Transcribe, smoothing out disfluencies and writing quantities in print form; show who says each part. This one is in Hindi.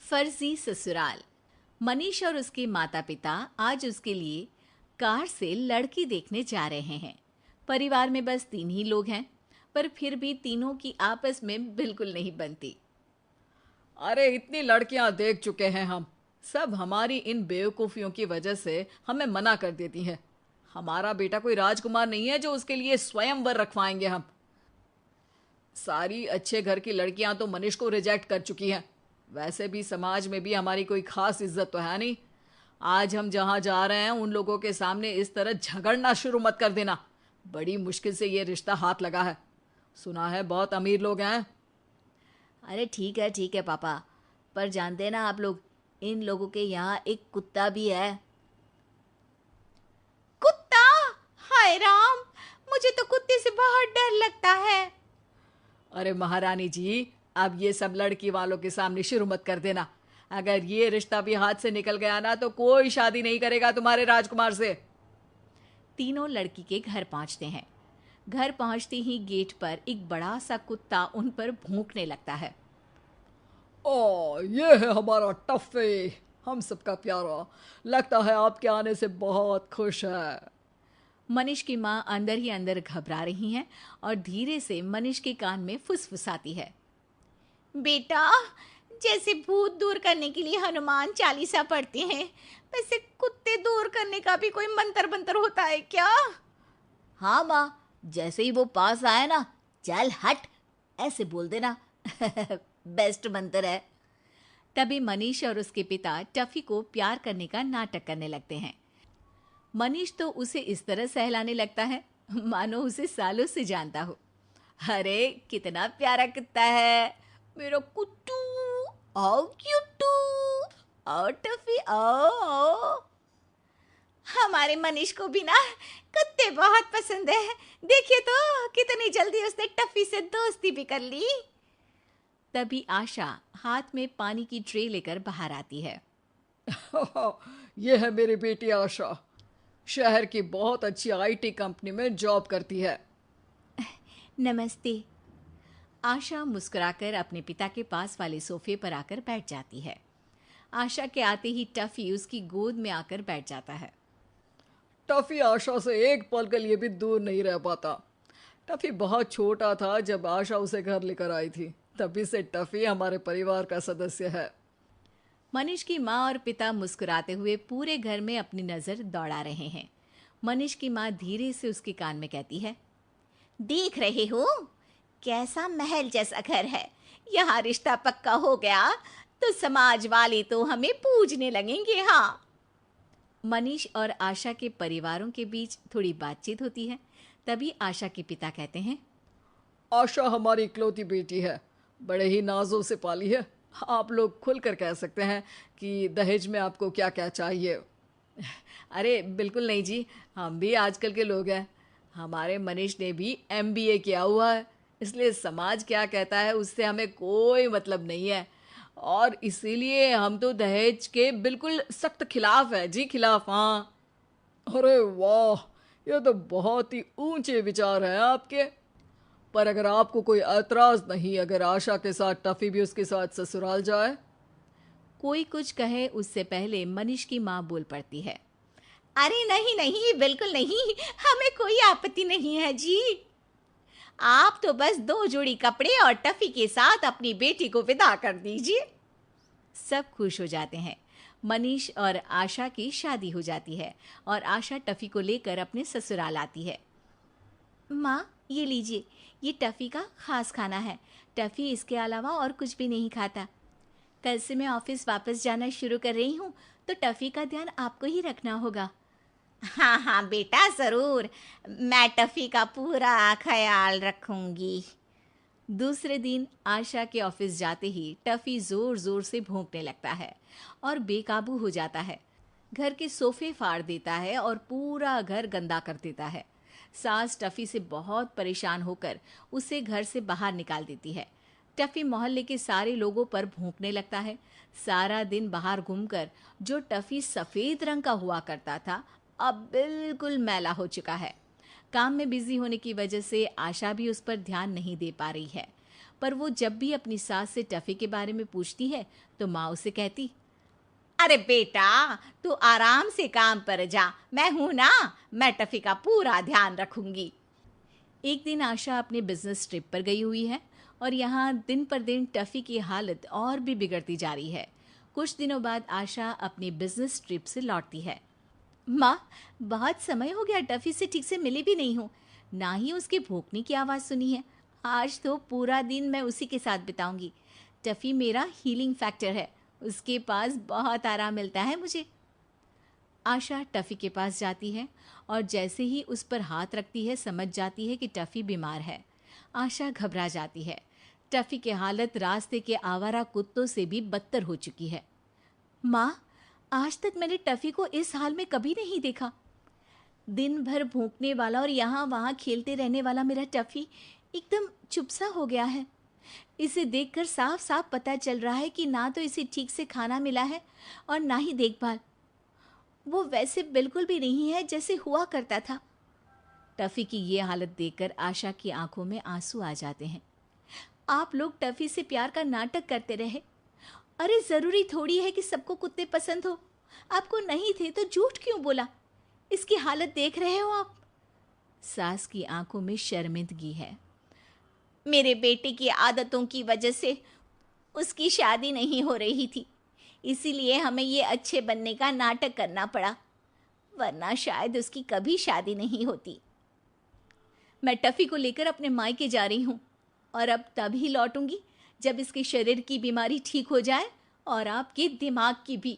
Speaker 1: फर्जी ससुराल। मनीष और उसके माता पिता आज उसके लिए कार से लड़की देखने जा रहे हैं। परिवार में बस 3 ही लोग हैं, पर फिर भी तीनों की आपस में बिल्कुल नहीं बनती।
Speaker 2: अरे इतनी लड़कियां देख चुके हैं हम। सब हमारी इन बेवकूफियों की वजह से हमें मना कर देती हैं। हमारा बेटा कोई राजकुमार नहीं है जो उसके लिए स्वयंवर रखवाएंगे हम। सारी अच्छे घर की लड़कियां तो मनीष को रिजेक्ट कर चुकी हैं। वैसे भी समाज में भी हमारी कोई खास इज्जत तो है नहीं। आज हम जहां जा रहे हैं उन लोगों के सामने इस तरह झगड़ना शुरू मत कर देना। बड़ी मुश्किल से ये रिश्ता हाथ लगा है। सुना है बहुत अमीर लोग हैं।
Speaker 1: अरे ठीक है पापा, पर जानते ना आप लोग, इन लोगों के यहाँ एक कुत्ता भी है।
Speaker 3: कुत्ता? हाय राम, मुझे तो कुत्ते से बहुत डर लगता है।
Speaker 2: अरे महारानी जी, अब ये सब लड़की वालों के सामने शुरू मत कर देना। अगर ये रिश्ता भी हाथ से निकल गया ना तो कोई शादी नहीं करेगा तुम्हारे राजकुमार से।
Speaker 1: तीनों लड़की के घर पहुंचते हैं। घर पहुंचते ही गेट पर एक बड़ा सा कुत्ता उन पर भौंकने लगता है।
Speaker 2: ओ, ये है हमारा टफ़ी, हम सबका प्यारा। लगता है आपके आने से बहुत खुश है।
Speaker 1: मनीष की माँ अंदर ही अंदर घबरा रही हैं और धीरे से मनीष के कान में फुसफुसाती है।
Speaker 3: बेटा, जैसे भूत दूर करने के लिए हनुमान चालीसा पढ़ते हैं, वैसे कुत्ते दूर करने का भी कोई मंत्र बंतर होता है क्या?
Speaker 1: हाँ माँ, जैसे ही वो पास आए ना, चल हट, ऐसे बोल देना। बेस्ट मंत्र है। तभी मनीष और उसके पिता टफी को प्यार करने का नाटक करने लगते हैं। मनीष तो उसे इस तरह सहलाने लगता है मानो उसे सालों से जानता हो। अरे कितना प्यारा कुत्ता है मेरा कुट्टू। आओ क्यूटू, आओ टफी, आओ आओ।
Speaker 3: हमारे मनीष को भी ना कुत्ते बहुत पसंद है। देखिए तो कितनी जल्दी उसने टफी से दोस्ती भी कर ली।
Speaker 1: तभी आशा हाथ में पानी की ट्रे लेकर बाहर आती है।
Speaker 2: ये है मेरी बेटी आशा। शहर की बहुत अच्छी आईटी कंपनी में जॉब करती है।
Speaker 1: नमस्ते। आशा मुस्कुराकर अपने पिता के पास वाले सोफे पर आकर बैठ जाती है। आशा के आते ही टफी उसकी गोद में आकर बैठ जाता है।
Speaker 2: टफी आशा से एक पल के लिए भी दूर नहीं रह पाता। टफी बहुत छोटा था जब आशा उसे घर लेकर आई थी, तभी से टफी हमारे परिवार का सदस्य है।
Speaker 1: मनीष की माँ और पिता मुस्कुराते हुए पूरे घर में अपनी नजर दौड़ा रहे हैं। मनीष की माँ धीरे से उसके कान में कहती है,
Speaker 3: देख रहे हो कैसा महल जैसा घर है। यहाँ रिश्ता पक्का हो गया तो समाज वाले तो हमें पूजने लगेंगे। हाँ।
Speaker 1: मनीष और आशा के परिवारों के बीच थोड़ी बातचीत होती है। तभी आशा के पिता कहते हैं,
Speaker 2: आशा हमारी इकलौती बेटी है, बड़े ही नाजों से पाली है। आप लोग खुलकर कह सकते हैं कि दहेज में आपको क्या क्या चाहिए। अरे बिल्कुल नहीं जी, हम भी आजकल के लोग हैं। हमारे मनीष ने भी एमबीए किया हुआ है, इसलिए समाज क्या कहता है उससे हमें कोई मतलब नहीं है। और इसीलिए हम तो दहेज के बिल्कुल सख्त खिलाफ है जी, खिलाफ। हाँ। अरे वाह, ये तो बहुत ही ऊंचे विचार हैं आपके। पर अगर आपको कोई एतराज नहीं अगर आशा के साथ टफी भी उसके साथ ससुराल जाए?
Speaker 1: कोई कुछ कहे उससे पहले मनीष की माँ बोल पड़ती है,
Speaker 3: अरे नहीं नहीं, बिल्कुल नहीं, हमें कोई आपत्ति नहीं है जी। आप तो बस 2 जोड़ी कपड़े और टफी के साथ अपनी बेटी को विदा कर दीजिए।
Speaker 1: सब खुश हो जाते हैं। मनीष और आशा की शादी हो जाती है और आशा टफी को लेकर अपने ससुराल आती है। माँ ये लीजिए, ये टफी का खास खाना है। टफी इसके अलावा और कुछ भी नहीं खाता। कल से मैं ऑफिस वापस जाना शुरू कर रही हूँ, तो टफी का ध्यान आपको ही रखना होगा।
Speaker 3: हाँ हाँ बेटा, जरूर, मैं टफी का पूरा ख्याल रखूंगी।
Speaker 1: दूसरे दिन आशा के ऑफिस जाते ही टफी जोर जोर से भौंकने लगता है और बेकाबू हो जाता है। घर के सोफे फाड़ देता है और पूरा घर गंदा कर देता है। सास टफी से बहुत परेशान होकर उसे घर से बाहर निकाल देती है। टफी मोहल्ले के सारे लोगों पर भौंकने लगता है। सारा दिन बाहर घूमकर जो टफी सफेद रंग का हुआ करता था, अब बिल्कुल मैला हो चुका है। काम में बिजी होने की वजह से आशा भी उस पर ध्यान नहीं दे पा रही है। पर वो जब भी अपनी सास से टफी के बारे में पूछती है तो माँ उसे कहती,
Speaker 3: अरे बेटा, तू आराम से काम पर जा, मैं हूं ना, मैं टफी का पूरा ध्यान रखूंगी।
Speaker 1: एक दिन आशा अपने बिजनेस ट्रिप पर गई हुई है और यहाँ दिन पर दिन टफी की हालत और भी बिगड़ती जा रही है। कुछ दिनों बाद आशा अपनी बिजनेस ट्रिप से लौटती है। माँ, बहुत समय हो गया टफी से ठीक से मिली भी नहीं हूँ, ना ही उसके भौंकने की आवाज़ सुनी है। आज तो पूरा दिन मैं उसी के साथ बिताऊंगी। टफी मेरा हीलिंग फैक्टर है, उसके पास बहुत आराम मिलता है मुझे। आशा टफी के पास जाती है और जैसे ही उस पर हाथ रखती है समझ जाती है कि टफी बीमार है। आशा घबरा जाती है। टफी की हालत रास्ते के आवारा कुत्तों से भी बदतर हो चुकी है। माँ, आज तक मैंने टफी को इस हाल में कभी नहीं देखा। दिन भर भौंकने वाला और यहाँ वहाँ खेलते रहने वाला मेरा टफी एकदम चुप सा हो गया है। इसे देखकर साफ साफ पता चल रहा है कि ना तो इसे ठीक से खाना मिला है और ना ही देखभाल। वो वैसे बिल्कुल भी नहीं है जैसे हुआ करता था। टफी की ये हालत देखकर आशा की आंखों में आंसू आ जाते हैं। आप लोग टफी से प्यार का नाटक करते रहे। अरे जरूरी थोड़ी है कि सबको कुत्ते पसंद हो। आपको नहीं थे तो झूठ क्यों बोला? इसकी हालत देख रहे हो आप। सास की आंखों में शर्मिंदगी है।
Speaker 3: मेरे बेटे की आदतों की वजह से उसकी शादी नहीं हो रही थी, इसीलिए हमें ये अच्छे बनने का नाटक करना पड़ा, वरना शायद उसकी कभी शादी नहीं होती।
Speaker 1: मैं टफी को लेकर अपने मायके जा रही हूँ और अब तभी लौटूंगी जब इसके शरीर की बीमारी ठीक हो जाए और आपके दिमाग की भी।